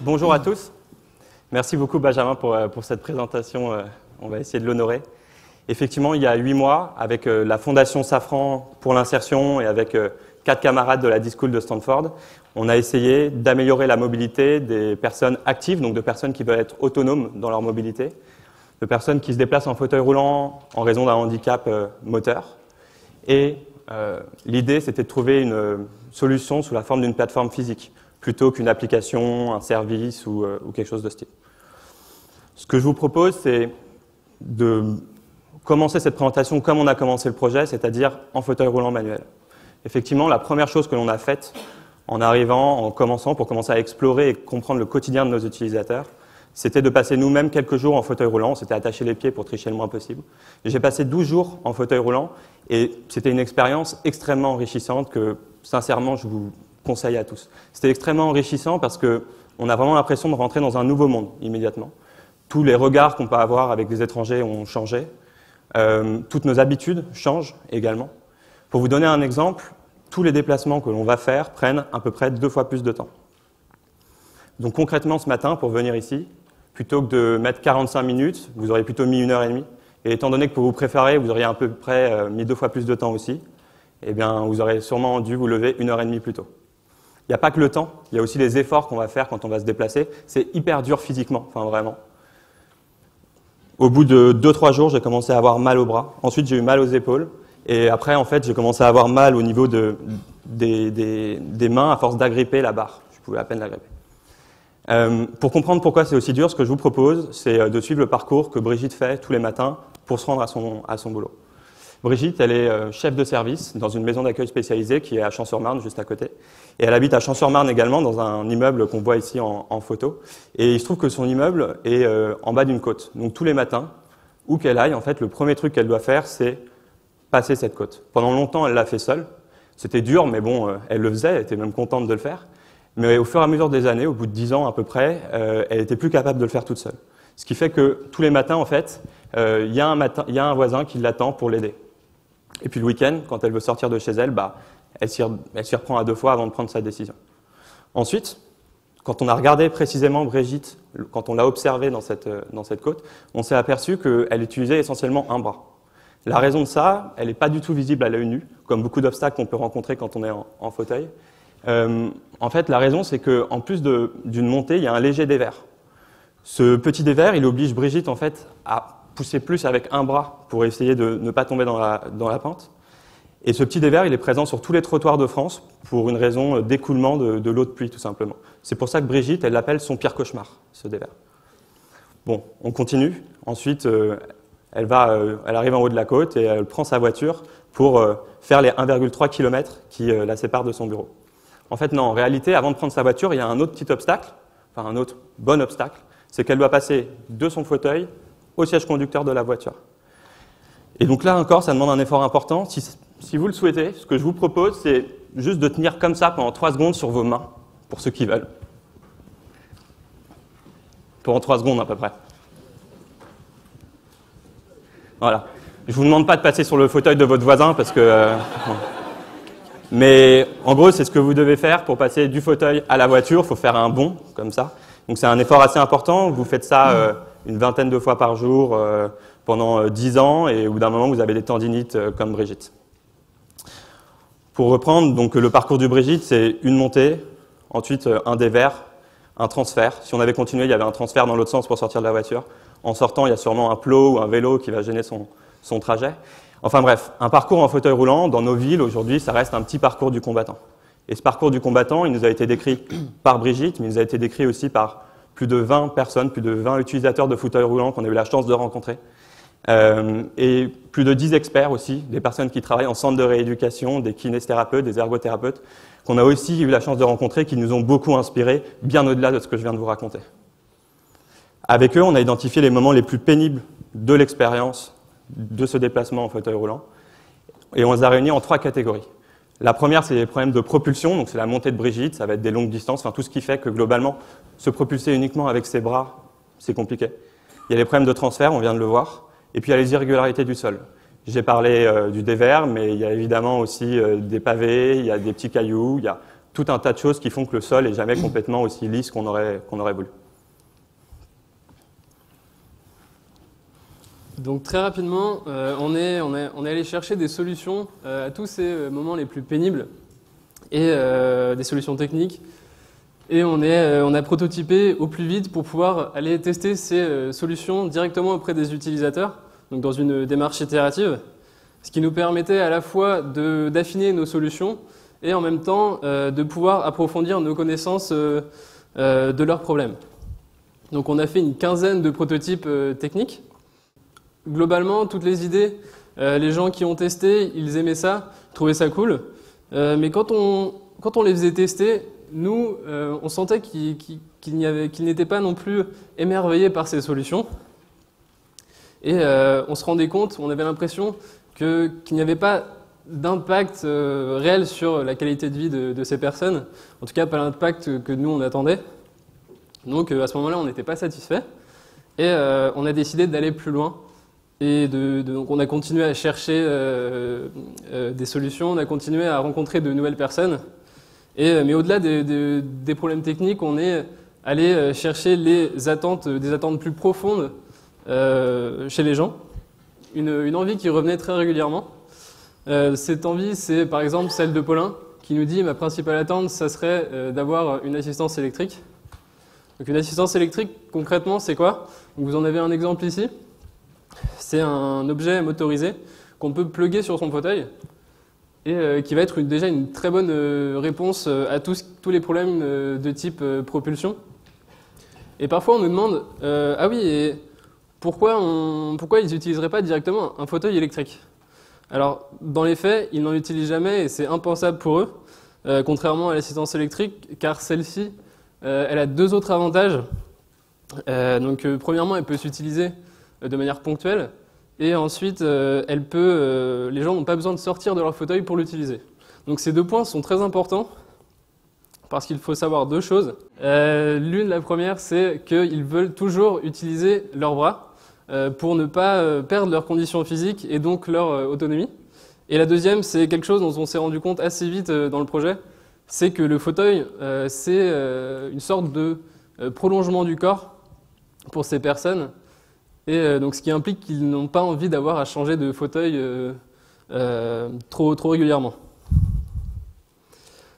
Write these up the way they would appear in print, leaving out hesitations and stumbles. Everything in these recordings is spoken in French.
Bonjour à tous. Merci beaucoup Benjamin pour cette présentation. On va essayer de l'honorer. Effectivement, il y a 8 mois, avec la Fondation Safran pour l'insertion et avec 4 camarades de la D-School de Stanford, on a essayé d'améliorer la mobilité des personnes actives, donc de personnes qui veulent être autonomes dans leur mobilité, de personnes qui se déplacent en fauteuil roulant en raison d'un handicap moteur. Et l'idée, c'était de trouver une solution sous la forme d'une plateforme physique, plutôt qu'une application, un service ou quelque chose de ce type. Ce que je vous propose, c'est de commencer cette présentation comme on a commencé le projet, c'est-à-dire en fauteuil roulant manuel. Effectivement, la première chose que l'on a faite en arrivant, en commençant, pour commencer à explorer et comprendre le quotidien de nos utilisateurs, c'était de passer nous-mêmes quelques jours en fauteuil roulant. On s'était attaché les pieds pour tricher le moins possible. J'ai passé 12 jours en fauteuil roulant et c'était une expérience extrêmement enrichissante que, sincèrement, je vous conseille à tous. C'était extrêmement enrichissant parce qu'on a vraiment l'impression de rentrer dans un nouveau monde immédiatement. Tous les regards qu'on peut avoir avec des étrangers ont changé. Toutes nos habitudes changent également. Pour vous donner un exemple, tous les déplacements que l'on va faire prennent à peu près 2 fois plus de temps. Donc concrètement, ce matin, pour venir ici, plutôt que de mettre 45 minutes, vous aurez plutôt mis 1h30. Et étant donné que pour vous préparer, vous auriez à peu près mis 2 fois plus de temps aussi, eh bien, vous aurez sûrement dû vous lever 1h30 plus tôt. Il n'y a pas que le temps, il y a aussi les efforts qu'on va faire quand on va se déplacer. C'est hyper dur physiquement, enfin vraiment. Au bout de 2-3 jours, j'ai commencé à avoir mal aux bras. Ensuite, j'ai eu mal aux épaules. Et après, en fait, j'ai commencé à avoir mal au niveau des mains à force d'agripper la barre. Je pouvais à peine l'agripper. Pour comprendre pourquoi c'est aussi dur, ce que je vous propose, c'est de suivre le parcours que Brigitte fait tous les matins pour se rendre à son boulot. Brigitte, elle est chef de service dans une maison d'accueil spécialisée qui est à Champs-sur-Marne, juste à côté. Et elle habite à Champs-sur-Marne également, dans un immeuble qu'on voit ici en photo. Et il se trouve que son immeuble est en bas d'une côte. Donc tous les matins, où qu'elle aille, en fait, le premier truc qu'elle doit faire, c'est passer cette côte. Pendant longtemps, elle l'a fait seule. C'était dur, mais bon, elle le faisait, elle était même contente de le faire. Mais au fur et à mesure des années, au bout de 10 ans à peu près, elle était plus capable de le faire toute seule. Ce qui fait que tous les matins, en fait, il y a un voisin qui l'attend pour l'aider. Et puis le week-end, quand elle veut sortir de chez elle, elle s'y reprend à 2 fois avant de prendre sa décision. Ensuite, quand on a regardé précisément Brigitte, quand on l'a observée dans cette côte, on s'est aperçu qu'elle utilisait essentiellement un bras. La raison de ça, elle n'est pas du tout visible à l'œil nu, comme beaucoup d'obstacles qu'on peut rencontrer quand on est en fauteuil. En fait, la raison, c'est qu'en plus d'une montée, il y a un léger dévers. Ce petit dévers, il oblige Brigitte en fait, à pousser plus avec un bras pour essayer de ne pas tomber dans la pente. Et ce petit dévers, il est présent sur tous les trottoirs de France pour une raison d'écoulement de l'eau de pluie, tout simplement. C'est pour ça que Brigitte, elle l'appelle son pire cauchemar, ce dévers. Bon, on continue. Ensuite, elle arrive en haut de la côte et elle prend sa voiture pour faire les 1,3 km qui la séparent de son bureau. En fait, non, en réalité, avant de prendre sa voiture, il y a un autre petit obstacle, enfin un autre bon obstacle, c'est qu'elle doit passer de son fauteuil au siège conducteur de la voiture. Et donc là encore, ça demande un effort important. Si vous le souhaitez, ce que je vous propose, c'est juste de tenir comme ça pendant 3 secondes sur vos mains, pour ceux qui veulent. Pendant 3 secondes à peu près. Voilà. Je ne vous demande pas de passer sur le fauteuil de votre voisin, parce que... Mais en gros, c'est ce que vous devez faire pour passer du fauteuil à la voiture. Il faut faire un bond, comme ça. Donc c'est un effort assez important. Vous faites ça une vingtaine de fois par jour pendant 10 ans et au bout d'un moment, vous avez des tendinites comme Brigitte. Pour reprendre, donc, le parcours du Brigitte, c'est une montée, ensuite un dévers, un transfert. Si on avait continué, il y avait un transfert dans l'autre sens pour sortir de la voiture. En sortant, il y a sûrement un plot ou un vélo qui va gêner son trajet. Enfin bref, un parcours en fauteuil roulant, dans nos villes, aujourd'hui, ça reste un petit parcours du combattant. Et ce parcours du combattant, il nous a été décrit par Brigitte, mais il nous a été décrit aussi par plus de 20 personnes, plus de 20 utilisateurs de fauteuil roulant qu'on a eu la chance de rencontrer. Et plus de 10 experts aussi, des personnes qui travaillent en centre de rééducation, des kinésithérapeutes, des ergothérapeutes, qu'on a aussi eu la chance de rencontrer, qui nous ont beaucoup inspirés, bien au-delà de ce que je viens de vous raconter. Avec eux, on a identifié les moments les plus pénibles de l'expérience de ce déplacement en fauteuil roulant, et on les a réunis en 3 catégories. La première, c'est les problèmes de propulsion, donc c'est la montée de Brigitte, ça va être des longues distances, enfin tout ce qui fait que globalement, se propulser uniquement avec ses bras, c'est compliqué. Il y a les problèmes de transfert, on vient de le voir, et puis il y a les irrégularités du sol. J'ai parlé du dévers, mais il y a évidemment aussi des pavés, il y a des petits cailloux, il y a tout un tas de choses qui font que le sol n'est jamais complètement aussi lisse qu'on aurait voulu. Donc très rapidement, on est allé chercher des solutions à tous ces moments les plus pénibles et des solutions techniques. Et on a prototypé au plus vite pour pouvoir aller tester ces solutions directement auprès des utilisateurs, donc dans une démarche itérative, ce qui nous permettait à la fois d'affiner nos solutions et en même temps de pouvoir approfondir nos connaissances de leurs problèmes. Donc on a fait une quinzaine de prototypes techniques. Globalement, toutes les idées, les gens qui ont testé, ils aimaient ça, trouvaient ça cool. Mais quand on les faisait tester, nous, on sentait qu'ils n'étaient pas non plus émerveillés par ces solutions. Et on se rendait compte, on avait l'impression qu'il n'y avait pas d'impact réel sur la qualité de vie de ces personnes. En tout cas, pas l'impact que nous, on attendait. Donc à ce moment-là, on n'était pas satisfait. Et on a décidé d'aller plus loin. Et donc on a continué à chercher des solutions, on a continué à rencontrer de nouvelles personnes. Mais au-delà des problèmes techniques, on est allé chercher des attentes plus profondes chez les gens. Une envie qui revenait très régulièrement. Cette envie, c'est par exemple celle de Paulin, qui nous dit « ma principale attente, ça serait d'avoir une assistance électrique ». Donc une assistance électrique, concrètement, c'est quoi? Vous en avez un exemple ici. C'est un objet motorisé qu'on peut plugger sur son fauteuil et qui va être déjà une très bonne réponse à tous les problèmes de type propulsion. Et parfois on nous demande ah oui, et pourquoi ils n'utiliseraient pas directement un fauteuil électrique? Alors dans les faits, ils n'en utilisent jamais et c'est impensable pour eux, contrairement à l'assistance électrique, car celle-ci elle a deux autres avantages. Premièrement, elle peut s'utiliser de manière ponctuelle, et ensuite les gens n'ont pas besoin de sortir de leur fauteuil pour l'utiliser. Donc ces deux points sont très importants parce qu'il faut savoir deux choses. La première, c'est qu'ils veulent toujours utiliser leurs bras pour ne pas perdre leur condition physique et donc leur autonomie. Et la deuxième, c'est quelque chose dont on s'est rendu compte assez vite dans le projet, c'est que le fauteuil, c'est une sorte de prolongement du corps pour ces personnes. Et donc, ce qui implique qu'ils n'ont pas envie d'avoir à changer de fauteuil trop régulièrement.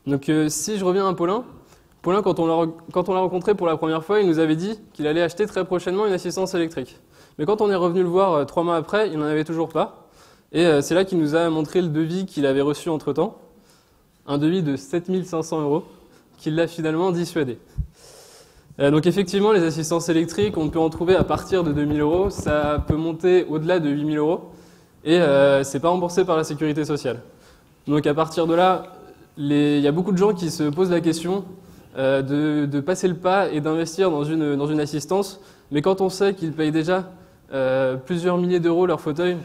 Donc, si je reviens à Paulin, quand on l'a rencontré pour la première fois, il nous avait dit qu'il allait acheter très prochainement une assistance électrique. Mais quand on est revenu le voir 3 mois après, il n'en avait toujours pas. Et c'est là qu'il nous a montré le devis qu'il avait reçu entre-temps, un devis de 7 500 €, qui l'a finalement dissuadé. Donc effectivement, les assistances électriques, on peut en trouver à partir de 2 000 €, ça peut monter au-delà de 8 000 €, et c'est pas remboursé par la sécurité sociale. Donc à partir de là, il y a beaucoup de gens qui se posent la question de passer le pas et d'investir dans une assistance, mais quand on sait qu'ils payent déjà plusieurs milliers d'euros leur fauteuil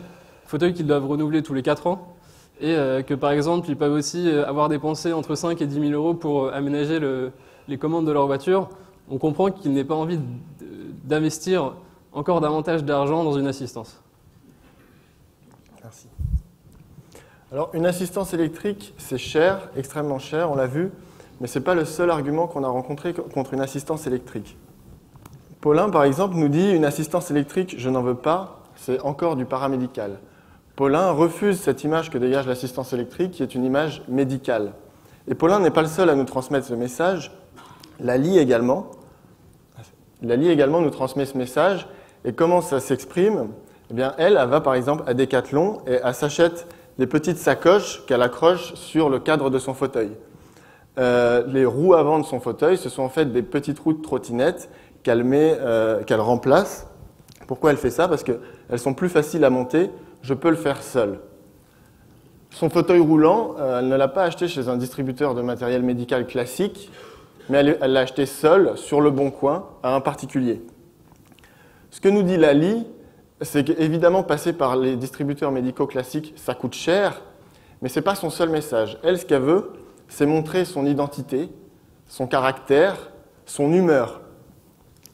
qu'ils doivent renouveler tous les 4 ans, et que par exemple, ils peuvent aussi avoir dépensé entre 5 et 10 000 € pour aménager les commandes de leur voiture, on comprend qu'ils n'aient pas envie d'investir encore davantage d'argent dans une assistance. Merci. Alors, une assistance électrique, c'est cher, extrêmement cher, on l'a vu, mais ce n'est pas le seul argument qu'on a rencontré contre une assistance électrique. Paulin, par exemple, nous dit « une assistance électrique, je n'en veux pas, c'est encore du paramédical ». Paulin refuse cette image que dégage l'assistance électrique, qui est une image médicale. Et Paulin n'est pas le seul à nous transmettre ce message. Lali également nous transmet ce message. Et comment ça s'exprime? Eh bien, elle va par exemple à Decathlon et elle s'achète des petites sacoches qu'elle accroche sur le cadre de son fauteuil. Les roues avant de son fauteuil, ce sont en fait des petites roues de trottinette qu'elle remplace. Pourquoi elle fait ça? Parce qu'elles sont plus faciles à monter. Je peux le faire seul. Son fauteuil roulant, elle ne l'a pas acheté chez un distributeur de matériel médical classique, mais elle l'a acheté seule, sur le bon coin, à un particulier. Ce que nous dit Lali, c'est qu'évidemment, passer par les distributeurs médicaux classiques, ça coûte cher, mais ce n'est pas son seul message. Elle, ce qu'elle veut, c'est montrer son identité, son caractère, son humeur.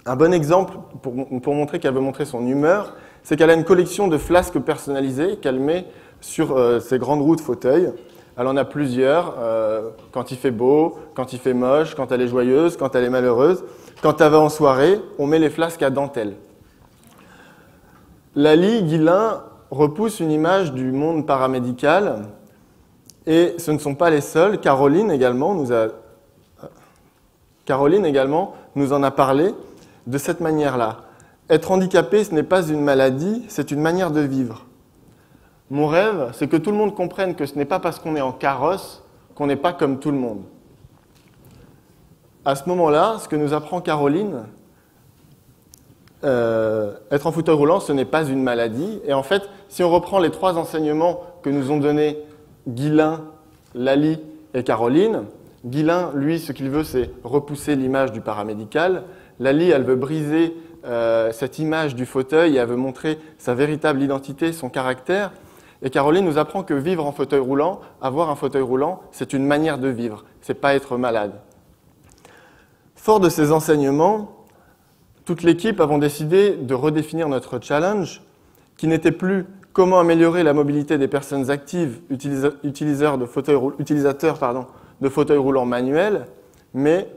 Un bon exemple pour montrer qu'elle veut montrer son humeur, c'est qu'elle a une collection de flasques personnalisées qu'elle met sur ses grandes roues de fauteuil, Elle en a plusieurs, quand il fait beau, quand il fait moche, quand elle est joyeuse, quand elle est malheureuse. Quand elle va en soirée, on met les flasques à dentelle. Lali Guillain repousse une image du monde paramédical, et ce ne sont pas les seuls. Caroline également nous en a parlé de cette manière-là. Être handicapé, ce n'est pas une maladie, c'est une manière de vivre. Mon rêve, c'est que tout le monde comprenne que ce n'est pas parce qu'on est en carrosse qu'on n'est pas comme tout le monde. À ce moment-là, ce que nous apprend Caroline, être en fauteuil roulant, ce n'est pas une maladie. Et en fait, si on reprend les 3 enseignements que nous ont donnés Guillain, Lali et Caroline, Guillain, lui, ce qu'il veut, c'est repousser l'image du paramédical. Lali, elle veut briser cette image du fauteuil et elle veut montrer sa véritable identité, son caractère. Et Caroline nous apprend que vivre en fauteuil roulant, avoir un fauteuil roulant, c'est une manière de vivre, c'est pas être malade. Fort de ces enseignements, toute l'équipe avons décidé de redéfinir notre challenge, qui n'était plus comment améliorer la mobilité des personnes actives utilisateurs de fauteuils roulants manuels, mais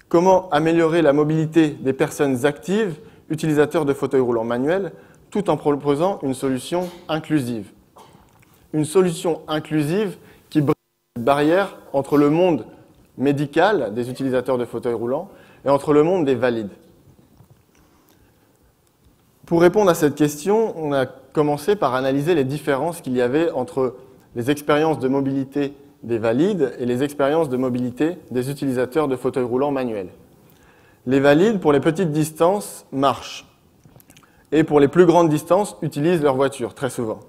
comment améliorer la mobilité des personnes actives utilisateurs de fauteuils roulants manuels, tout en proposant une solution inclusive. Une solution inclusive qui brise cette barrière entre le monde médical des utilisateurs de fauteuils roulants et entre le monde des valides. Pour répondre à cette question, on a commencé par analyser les différences qu'il y avait entre les expériences de mobilité des valides et les expériences de mobilité des utilisateurs de fauteuils roulants manuels. Les valides, pour les petites distances, marchent. Et pour les plus grandes distances, utilisent leur voiture, très souvent.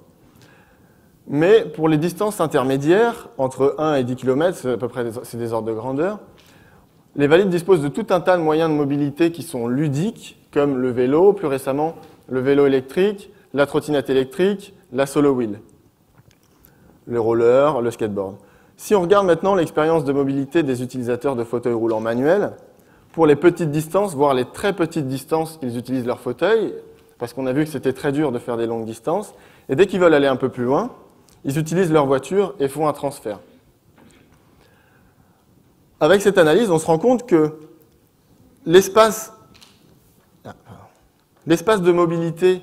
Mais pour les distances intermédiaires, entre 1 et 10 km, c'est à peu près des ordres de grandeur, les valides disposent de tout un tas de moyens de mobilité qui sont ludiques, comme le vélo, plus récemment le vélo électrique, la trottinette électrique, la solo wheel, le roller, le skateboard. Si on regarde maintenant l'expérience de mobilité des utilisateurs de fauteuils roulants manuels, pour les petites distances, voire les très petites distances, ils utilisent leur fauteuil, parce qu'on a vu que c'était très dur de faire des longues distances, et dès qu'ils veulent aller un peu plus loin, ils utilisent leur voiture et font un transfert. Avec cette analyse, on se rend compte que l'espace de mobilité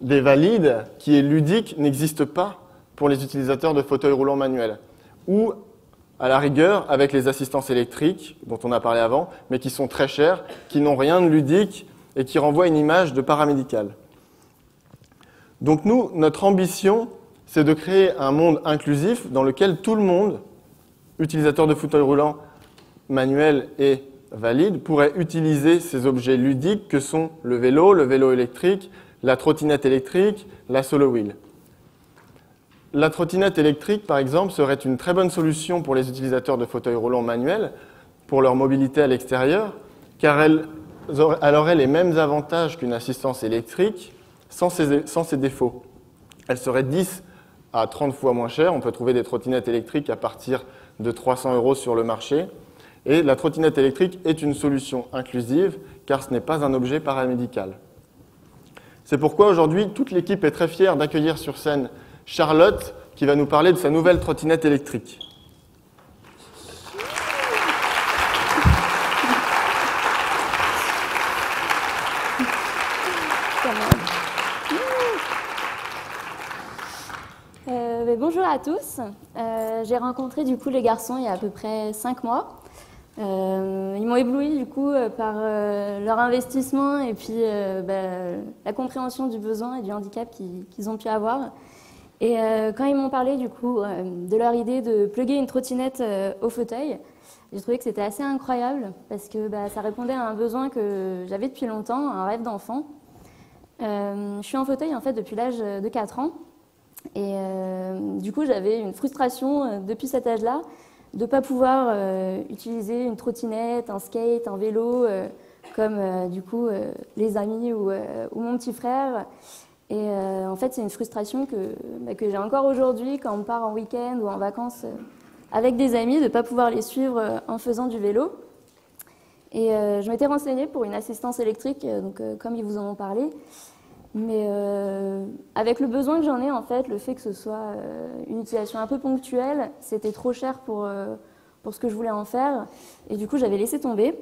des valides, qui est ludique, n'existe pas pour les utilisateurs de fauteuils roulants manuels. Ou, à la rigueur, avec les assistances électriques, dont on a parlé avant, mais qui sont très chères, qui n'ont rien de ludique et qui renvoient une image de paramédical. Donc nous, notre ambition, c'est de créer un monde inclusif dans lequel tout le monde, utilisateur de fauteuil roulant manuel et valide, pourrait utiliser ces objets ludiques que sont le vélo électrique, la trottinette électrique, la solo wheel. La trottinette électrique, par exemple, serait une très bonne solution pour les utilisateurs de fauteuils roulants manuels, pour leur mobilité à l'extérieur, car elle aurait les mêmes avantages qu'une assistance électrique, sans ses défauts. Elle serait 10 à 30 fois moins chère. On peut trouver des trottinettes électriques à partir de 300 € sur le marché. Et la trottinette électrique est une solution inclusive, car ce n'est pas un objet paramédical. C'est pourquoi aujourd'hui, toute l'équipe est très fière d'accueillir sur scène Charlotte, qui va nous parler de sa nouvelle trottinette électrique. Bonjour à tous. J'ai rencontré du coup les garçons il y a à peu près 5 mois. Ils m'ont ébloui du coup par leur investissement et puis la compréhension du besoin et du handicap qu'ils ont pu avoir. Et quand ils m'ont parlé du coup de leur idée de plugger une trottinette au fauteuil, j'ai trouvé que c'était assez incroyable parce que ça répondait à un besoin que j'avais depuis longtemps, un rêve d'enfant. Je suis en fauteuil en fait depuis l'âge de 4 ans. Et du coup, j'avais une frustration depuis cet âge-là de ne pas pouvoir utiliser une trottinette, un skate, un vélo, comme du coup les amis ou mon petit frère. Et en fait, c'est une frustration que j'ai encore aujourd'hui quand on part en week-end ou en vacances avec des amis, de ne pas pouvoir les suivre en faisant du vélo. Et je m'étais renseignée pour une assistance électrique, donc, comme ils vous en ont parlé. Mais avec le besoin que j'en ai, en fait, le fait que ce soit une utilisation un peu ponctuelle, c'était trop cher pour ce que je voulais en faire. Et du coup, j'avais laissé tomber.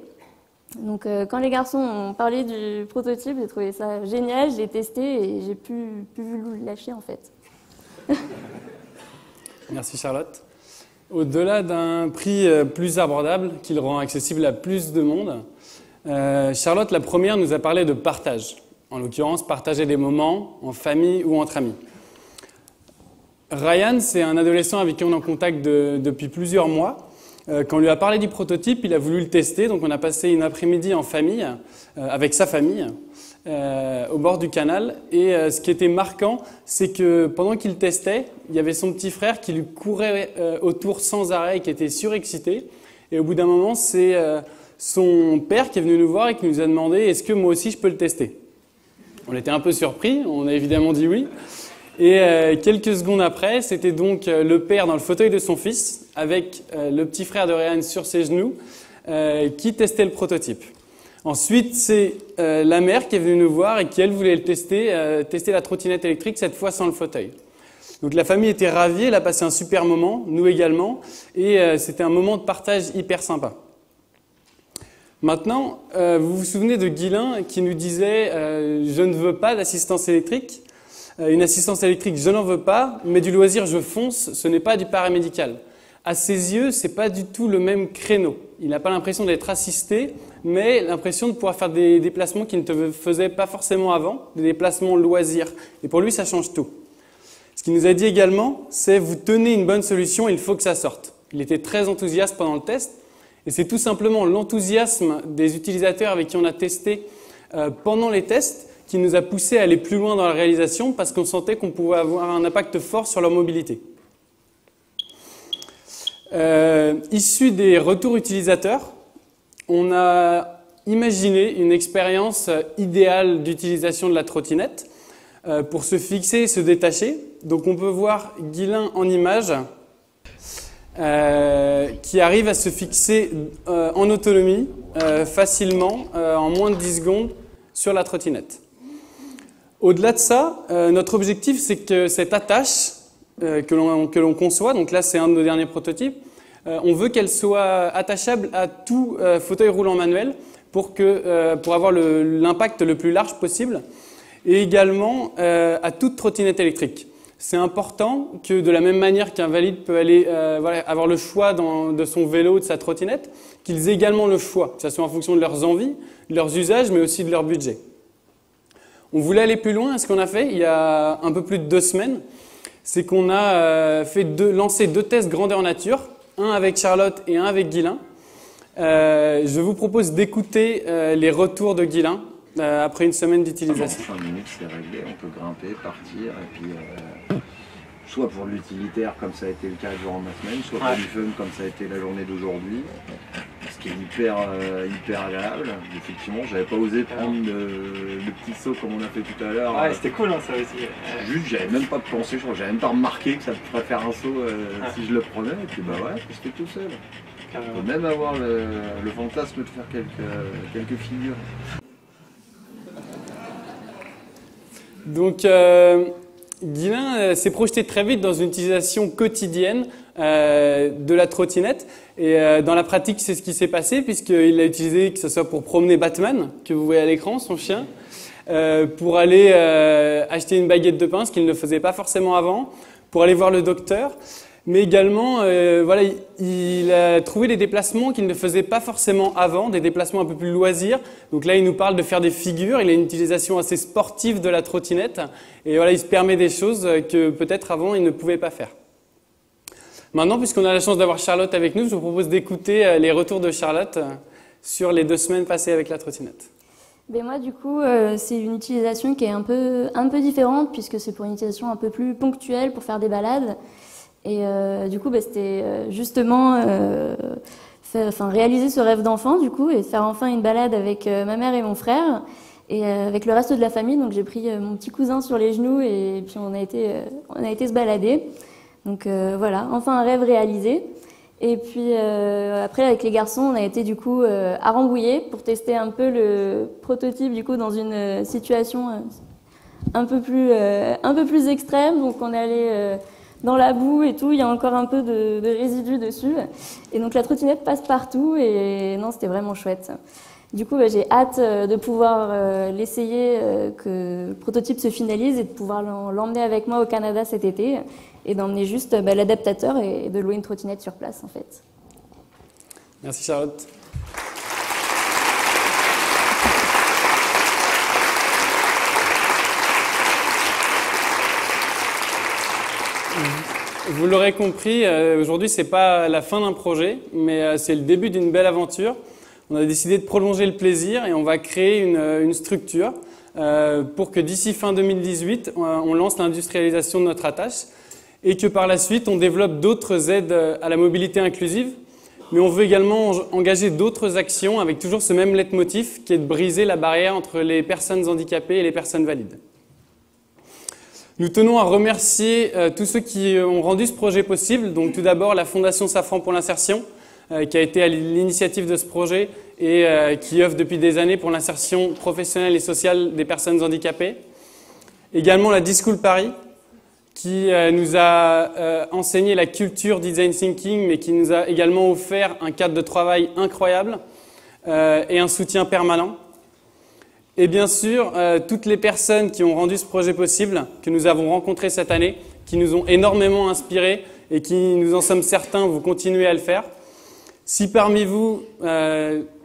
Donc quand les garçons ont parlé du prototype, j'ai trouvé ça génial, j'ai testé et j'ai pu le lâcher en fait. Merci Charlotte. Au-delà d'un prix plus abordable qui le rend accessible à plus de monde, Charlotte, la première, nous a parlé de partage. En l'occurrence, partager des moments en famille ou entre amis. Ryan, c'est un adolescent avec qui on est en contact depuis plusieurs mois. Quand on lui a parlé du prototype, il a voulu le tester, donc on a passé une après-midi en famille, avec sa famille, au bord du canal. Et ce qui était marquant, c'est que pendant qu'il testait, il y avait son petit frère qui lui courait autour sans arrêt et qui était surexcité. Et au bout d'un moment, c'est son père qui est venu nous voir et qui nous a demandé « Est-ce que moi aussi je peux le tester ?» On était un peu surpris, on a évidemment dit oui. Et quelques secondes après, c'était donc le père dans le fauteuil de son fils, avec le petit frère de Ryan sur ses genoux, qui testait le prototype. Ensuite, c'est la mère qui est venue nous voir et qui, elle, voulait le tester la trottinette électrique, cette fois sans le fauteuil. Donc la famille était ravie, elle a passé un super moment, nous également, et c'était un moment de partage hyper sympa. Maintenant, vous vous souvenez de Guilain qui nous disait je ne veux pas d'assistance électrique. Une assistance électrique, je n'en veux pas, mais du loisir, je fonce, ce n'est pas du paramédical. À ses yeux, ce n'est pas du tout le même créneau. Il n'a pas l'impression d'être assisté, mais l'impression de pouvoir faire des déplacements qu'il ne faisait pas forcément avant, des déplacements loisirs. Et pour lui, ça change tout. Ce qu'il nous a dit également, c'est vous tenez une bonne solution, il faut que ça sorte. Il était très enthousiaste pendant le test. Et c'est tout simplement l'enthousiasme des utilisateurs avec qui on a testé pendant les tests qui nous a poussé à aller plus loin dans la réalisation parce qu'on sentait qu'on pouvait avoir un impact fort sur leur mobilité. Issu des retours utilisateurs, on a imaginé une expérience idéale d'utilisation de la trottinette pour se fixer et se détacher. Donc on peut voir Guilain en image. Qui arrive à se fixer en autonomie facilement, en moins de 10 secondes, sur la trottinette. Au-delà de ça, notre objectif, c'est que cette attache que l'on conçoit, donc là c'est un de nos derniers prototypes, on veut qu'elle soit attachable à tout fauteuil roulant manuel pour avoir l'impact le plus large possible, et également à toute trottinette électrique. C'est important que de la même manière qu'un valide peut aller avoir le choix de son vélo, de sa trottinette, qu'ils aient également le choix, que ce soit en fonction de leurs envies, de leurs usages, mais aussi de leur budget. On voulait aller plus loin, et ce qu'on a fait il y a un peu plus de 2 semaines, c'est qu'on a lancé 2 tests grandeur nature, un avec Charlotte et un avec Guilain. Je vous propose d'écouter les retours de Guilain après une semaine d'utilisation. 5 minutes, c'est réglé, on peut grimper, partir, et puis soit pour l'utilitaire comme ça a été le cas durant ma semaine, soit pour du fun comme ça a été la journée d'aujourd'hui, ce qui est hyper agréable. Effectivement, j'avais pas osé prendre le petit saut comme on a fait tout à l'heure. Ouais, c'était cool hein, ça aussi. Juste, j'avais même pas pensé, je crois, j'avais même pas remarqué que ça pourrait faire un saut si je le prenais, et puis bah ouais, je fais tout seul. On peut même avoir le fantasme de faire quelques figures. Donc, Guilain s'est projeté très vite dans une utilisation quotidienne de la trottinette. Et dans la pratique, c'est ce qui s'est passé, puisqu'il l'a utilisé, que ce soit pour promener Batman, que vous voyez à l'écran, son chien, pour aller acheter une baguette de pain, ce qu'il ne faisait pas forcément avant, pour aller voir le docteur. Mais également, il a trouvé des déplacements qu'il ne faisait pas forcément avant, des déplacements un peu plus loisirs. Donc là, il nous parle de faire des figures. Il a une utilisation assez sportive de la trottinette. Et voilà, il se permet des choses que peut-être avant, il ne pouvait pas faire. Maintenant, puisqu'on a la chance d'avoir Charlotte avec nous, je vous propose d'écouter les retours de Charlotte sur les 2 semaines passées avec la trottinette. Ben moi, du coup, c'est une utilisation qui est un peu différente, puisque c'est pour une utilisation un peu plus ponctuelle, pour faire des balades. Et du coup, c'était justement réaliser ce rêve d'enfant, du coup, et faire enfin une balade avec ma mère et mon frère, et avec le reste de la famille. Donc j'ai pris mon petit cousin sur les genoux, et puis on a été se balader. Donc voilà, enfin un rêve réalisé. Et puis après, avec les garçons, on a été du coup à Rambouillet pour tester un peu le prototype, du coup, dans une situation un peu plus extrême. Donc on est allé dans la boue et tout, il y a encore un peu de résidus dessus. Et donc la trottinette passe partout et non, c'était vraiment chouette. Du coup, j'ai hâte de pouvoir l'essayer, que le prototype se finalise et de pouvoir l'emmener avec moi au Canada cet été et d'emmener juste l'adaptateur et de louer une trottinette sur place en fait. Merci Charlotte. Vous l'aurez compris, aujourd'hui c'est pas la fin d'un projet, mais c'est le début d'une belle aventure. On a décidé de prolonger le plaisir et on va créer une structure pour que d'ici fin 2018, on lance l'industrialisation de notre attache et que par la suite on développe d'autres aides à la mobilité inclusive. Mais on veut également engager d'autres actions avec toujours ce même leitmotiv qui est de briser la barrière entre les personnes handicapées et les personnes valides. Nous tenons à remercier tous ceux qui ont rendu ce projet possible. Donc tout d'abord la Fondation Safran pour l'insertion qui a été à l'initiative de ce projet et qui œuvre depuis des années pour l'insertion professionnelle et sociale des personnes handicapées. Également la D-School Paris qui nous a enseigné la culture design thinking mais qui nous a également offert un cadre de travail incroyable et un soutien permanent. Et bien sûr, toutes les personnes qui ont rendu ce projet possible, que nous avons rencontrées cette année, qui nous ont énormément inspirés et qui, nous en sommes certains, vont continuer à le faire. Si parmi vous,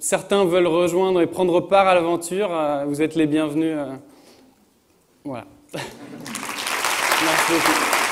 certains veulent rejoindre et prendre part à l'aventure, vous êtes les bienvenus. Voilà. Merci beaucoup.